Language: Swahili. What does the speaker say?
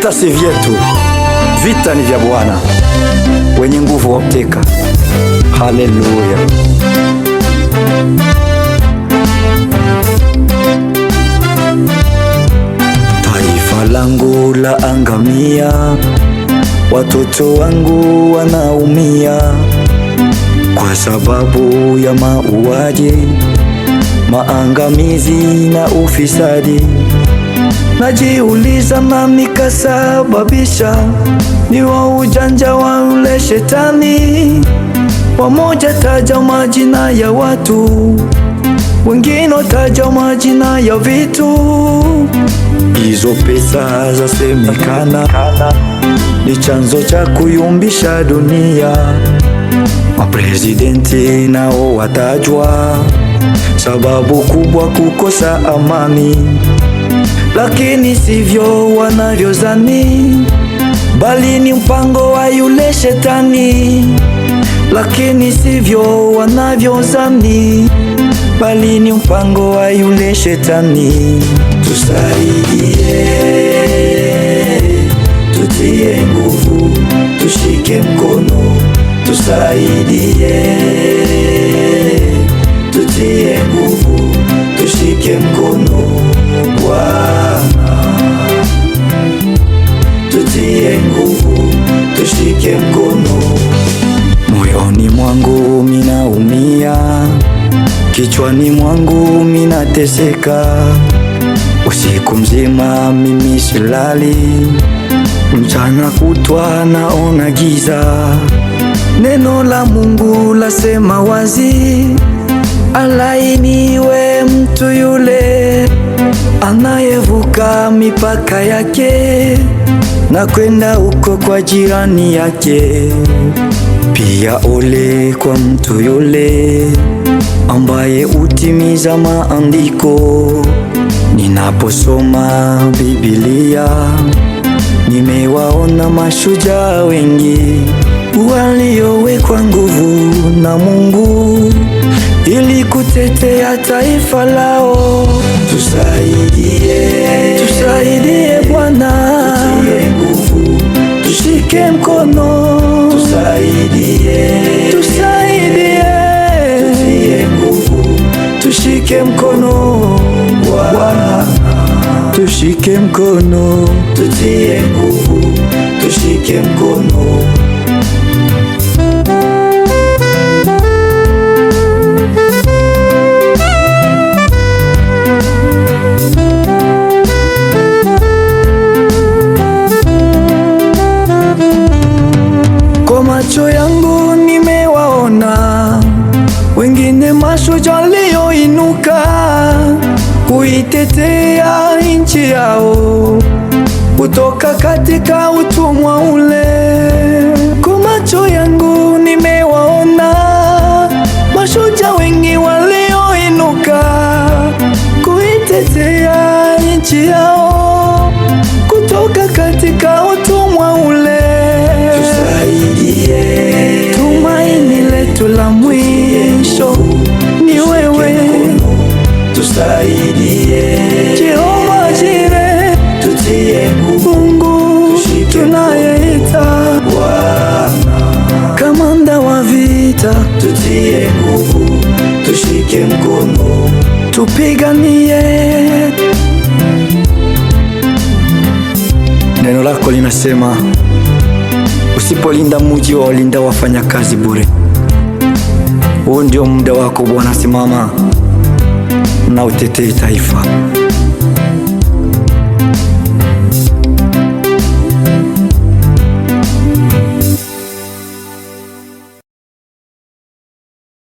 Vita si vyetu, vita ni vya Bwana, wenye nguvu wapteka. Haleluya. Taifa langu la angamia, watoto wangu wanaumia kwa sababu ya mauaji, maangamizi na ufisadi. Najiuliza nani kasababisha? Ni wa ujanja wa ule shetani. Wamoja taja majina ya watu, wengine taja majina ya vitu. Hizo pesa zasemekana ni chanzo cha kuyumbisha dunia. Maprezidenti nao watajwa, sababu kubwa kukosa amani. Lakini sivyo wanavyozani, bali ni mpango wa yule shetani. Lakini sivyo wanavyozani, bali ni mpango wa yule shetani. Tusaidie, tutie nguvu, tushike mkono. Tusaidie, tutie nguvu, tushike mkono. Bwana, tutie nguvu, tushike mkono. Moyoni mwangu minaumia, kichwani mwangu minateseka. Usiku mzima mimi silali, mchana kutwa naona giza. Neno la Mungu lasema wazi, alainiwe mtu yule anayevuka mipaka yake na kwenda huko kwa jirani yake. Pia ole kwa mtu yule ambaye hutimiza maandiko. Ninaposoma Biblia, nimewaona mashujaa wengi waliowekwa nguvu na Mungu ili kutetea taifa lao. Tusaidie, tusaidie Bwana, tutie nguvu, tushike mkono. Tusaidie, tusaidie, tutie nguvu, tushike mkono. Bwana, tushike mkono, tutie nguvu, tushike mkono. Macho yangu nimewaona wengine mashujaa walioinuka kuitetea nchi yao kutoka katika utumwa ule. Kwa macho yangu nimewaona mashujaa wengi walioinuka kuitetea nchi yao kutoka katika utumwa ule. Tumaini letu la mwisho ni wewe. Tusaidie, Jehova Jire, tutie nguvu, Mungu tunayeita Bwana, kamanda wa vita. Tutie nguvu, tushike mkono, tupiganie. Neno lako linasema usipolinda mji wa walinda wafanya kazi bure. Huu ndio muda wako Bwana, simama na utetee taifa.